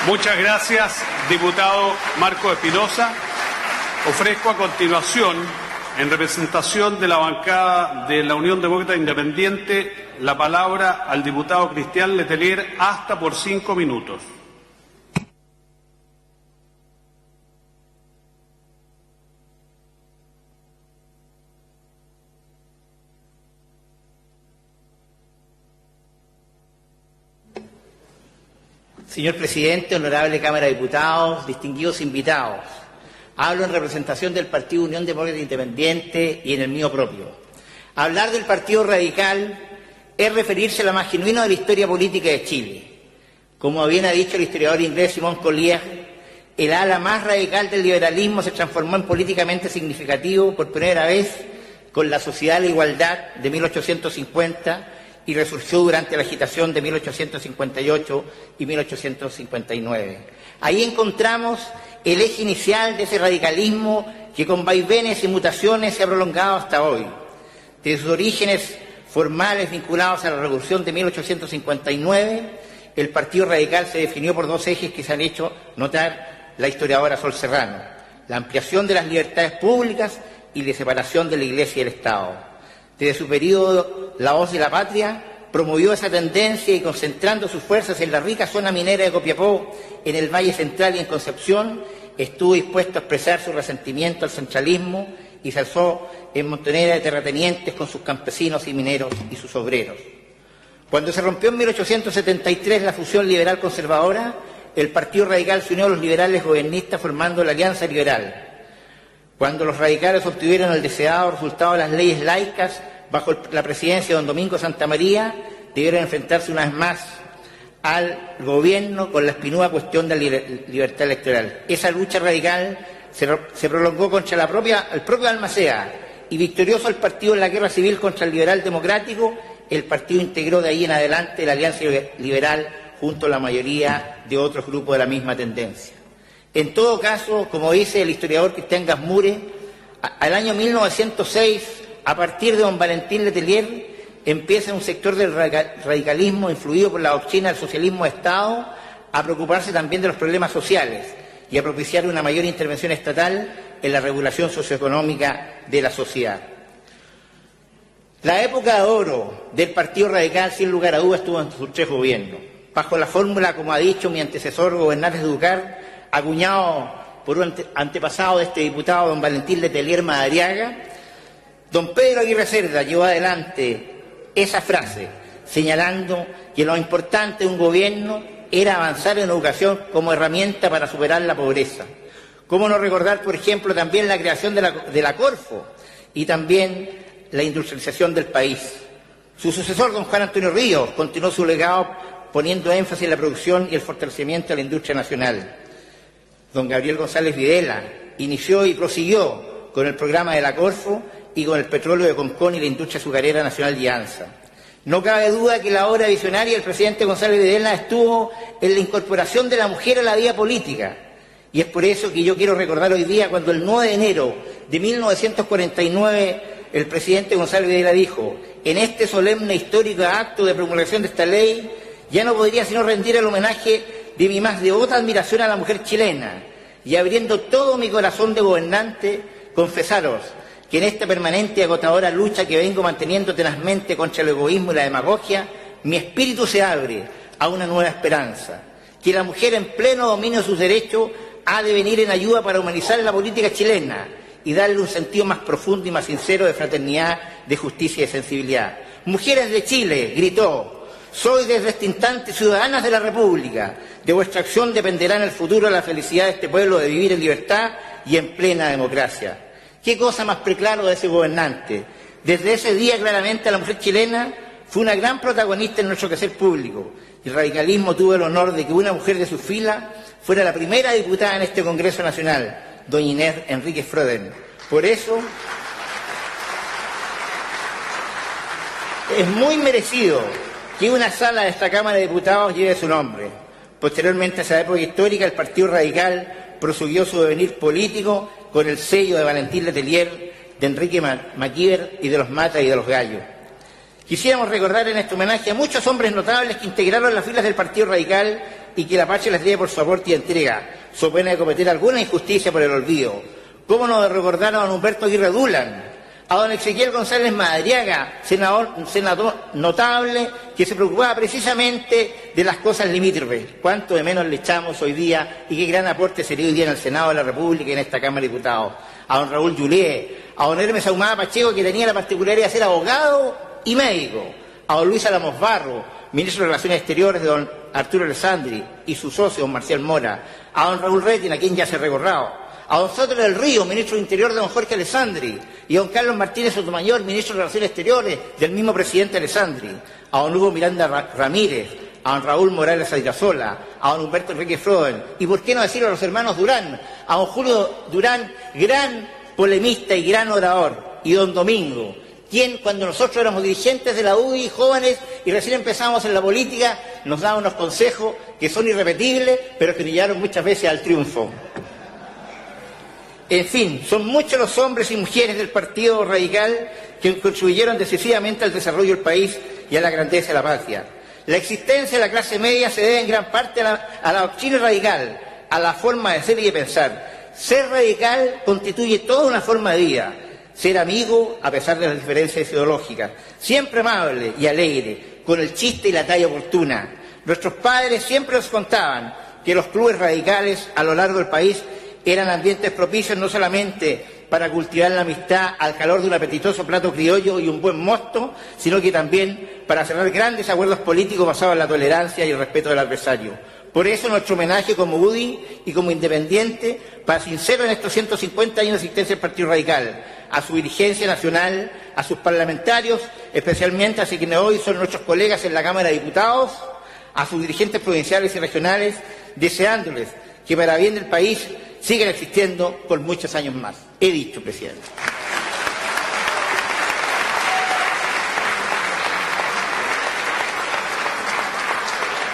Muchas gracias, diputado Marcos Espinosa. Ofrezco a continuación, en representación de la bancada de la Unión Demócrata Independiente, la palabra al diputado Cristian Letelier hasta por 5 minutos. Señor presidente, honorable Cámara de Diputados, distinguidos invitados, hablo en representación del Partido Unión Demócrata Independiente y en el mío propio. Hablar del Partido Radical es referirse a la más genuina de la historia política de Chile. Como bien ha dicho el historiador inglés Simón Collier, el ala más radical del liberalismo se transformó en políticamente significativo por primera vez con la Sociedad de la Igualdad de 1850 y resurgió durante la agitación de 1858 y 1859. Ahí encontramos el eje inicial de ese radicalismo que con vaivenes y mutaciones se ha prolongado hasta hoy. Desde sus orígenes formales vinculados a la Revolución de 1859, el Partido Radical se definió por dos ejes que se han hecho notar la historiadora Sol Serrano: la ampliación de las libertades públicas y la separación de la Iglesia y el Estado. Desde su periodo La Voz de la Patria promovió esa tendencia y, concentrando sus fuerzas en la rica zona minera de Copiapó, en el Valle Central y en Concepción, estuvo dispuesto a expresar su resentimiento al centralismo y se alzó en montonera de terratenientes con sus campesinos y mineros y sus obreros. Cuando se rompió en 1873 la fusión liberal-conservadora, el Partido Radical se unió a los liberales gobernistas formando la Alianza Liberal. Cuando los radicales obtuvieron el deseado resultado de las leyes laicas bajo la presidencia de don Domingo Santamaría, debieron enfrentarse una vez más al gobierno con la espinuda cuestión de la libertad electoral. Esa lucha radical se prolongó contra el propio Balmaceda, y victorioso el partido en la guerra civil contra el liberal democrático, el partido integró de ahí en adelante la Alianza Liberal junto a la mayoría de otros grupos de la misma tendencia. En todo caso, como dice el historiador Cristian Gasmure, al año 1906, a partir de don Valentín Letelier, empieza un sector del radicalismo influido por la doctrina del socialismo de Estado a preocuparse también de los problemas sociales y a propiciar una mayor intervención estatal en la regulación socioeconómica de la sociedad. La época de oro del Partido Radical, sin lugar a dudas, estuvo en sus 3 gobiernos. Bajo la fórmula, como ha dicho mi antecesor Gobernales de Educar, acuñado por un antepasado de este diputado, don Valentín Letelier Madariaga, don Pedro Aguirre Cerda llevó adelante esa frase, señalando que lo importante de un gobierno era avanzar en educación como herramienta para superar la pobreza. ¿Cómo no recordar, por ejemplo, también la creación de la Corfo y también la industrialización del país? Su sucesor, don Juan Antonio Ríos, continuó su legado poniendo énfasis en la producción y el fortalecimiento de la industria nacional. Don Gabriel González Videla inició y prosiguió con el programa de la Corfo y con el petróleo de Concón y la industria azucarera nacional de ANSA. No cabe duda que la obra visionaria del presidente González Videla estuvo en la incorporación de la mujer a la vida política. Y es por eso que yo quiero recordar hoy día cuando el 9 de enero de 1949 el presidente González Videla dijo: en este solemne histórico acto de promulgación de esta ley, ya no podría sino rendir el homenaje de mi más devota admiración a la mujer chilena, y abriendo todo mi corazón de gobernante, confesaros que en esta permanente y agotadora lucha que vengo manteniendo tenazmente contra el egoísmo y la demagogia, mi espíritu se abre a una nueva esperanza, que la mujer en pleno dominio de sus derechos ha de venir en ayuda para humanizar la política chilena y darle un sentido más profundo y más sincero de fraternidad, de justicia y de sensibilidad. Mujeres de Chile, gritó, sois desde este instante ciudadanas de la República. De vuestra acción dependerá en el futuro la felicidad de este pueblo de vivir en libertad y en plena democracia. ¿Qué cosa más preclaro de ese gobernante? Desde ese día, claramente, la mujer chilena fue una gran protagonista en nuestro quehacer público. El radicalismo tuvo el honor de que una mujer de su fila fuera la primera diputada en este Congreso Nacional, doña Inés Enríquez Froden. Por eso, es muy merecido que una sala de esta Cámara de Diputados lleve su nombre. Posteriormente a esa época histórica, el Partido Radical prosiguió su devenir político con el sello de Valentín Letelier, de Enrique Maquíver y de los Mata y de los Gallos. Quisiéramos recordar en este homenaje a muchos hombres notables que integraron las filas del Partido Radical y que la Pache les dé por su aporte y entrega, so pena de cometer alguna injusticia por el olvido. ¿Cómo no recordar a don Humberto Aguirre Dulan, a don Ezequiel González Madariaga, senador notable que se preocupaba precisamente de las cosas limítrofes? ¿Cuánto de menos le echamos hoy día y qué gran aporte sería hoy día en el Senado de la República y en esta Cámara de Diputados? A don Raúl Julié, a don Hermes Ahumada Pacheco, que tenía la particularidad de ser abogado y médico, a don Luis Álamos Barro, ministro de Relaciones Exteriores de don Arturo Alessandri y su socio don Marcial Mora, a don Raúl Retina, a quien ya se ha recordado, a don Soto del Río, ministro del Interior de don Jorge Alessandri, y a don Carlos Martínez Sotomayor, ministro de Relaciones Exteriores del mismo presidente Alessandri, a don Hugo Miranda Ramírez, a don Raúl Morales Ayrazola, a don Humberto Enrique Froden, y por qué no decirlo a los hermanos Durán, a don Julio Durán, gran polemista y gran orador, y don Domingo, quien cuando nosotros éramos dirigentes de la UDI, jóvenes, y recién empezamos en la política, nos daba unos consejos que son irrepetibles, pero que nos llevaron muchas veces al triunfo. En fin, son muchos los hombres y mujeres del Partido Radical que contribuyeron decisivamente al desarrollo del país y a la grandeza de la patria. La existencia de la clase media se debe en gran parte a la doctrina radical, a la forma de ser y de pensar. Ser radical constituye toda una forma de vida. Ser amigo a pesar de las diferencias ideológicas, siempre amable y alegre, con el chiste y la talla oportuna. Nuestros padres siempre nos contaban que los clubes radicales a lo largo del país eran ambientes propicios no solamente para cultivar la amistad al calor de un apetitoso plato criollo y un buen mosto, sino que también para cerrar grandes acuerdos políticos basados en la tolerancia y el respeto del adversario. Por eso nuestro homenaje como UDI y como independiente, para sincero en estos 150 años de existencia del Partido Radical, a su dirigencia nacional, a sus parlamentarios, especialmente a quienes hoy son nuestros colegas en la Cámara de Diputados, a sus dirigentes provinciales y regionales, deseándoles que para bien del país sigan existiendo por muchos años más. He dicho, presidente.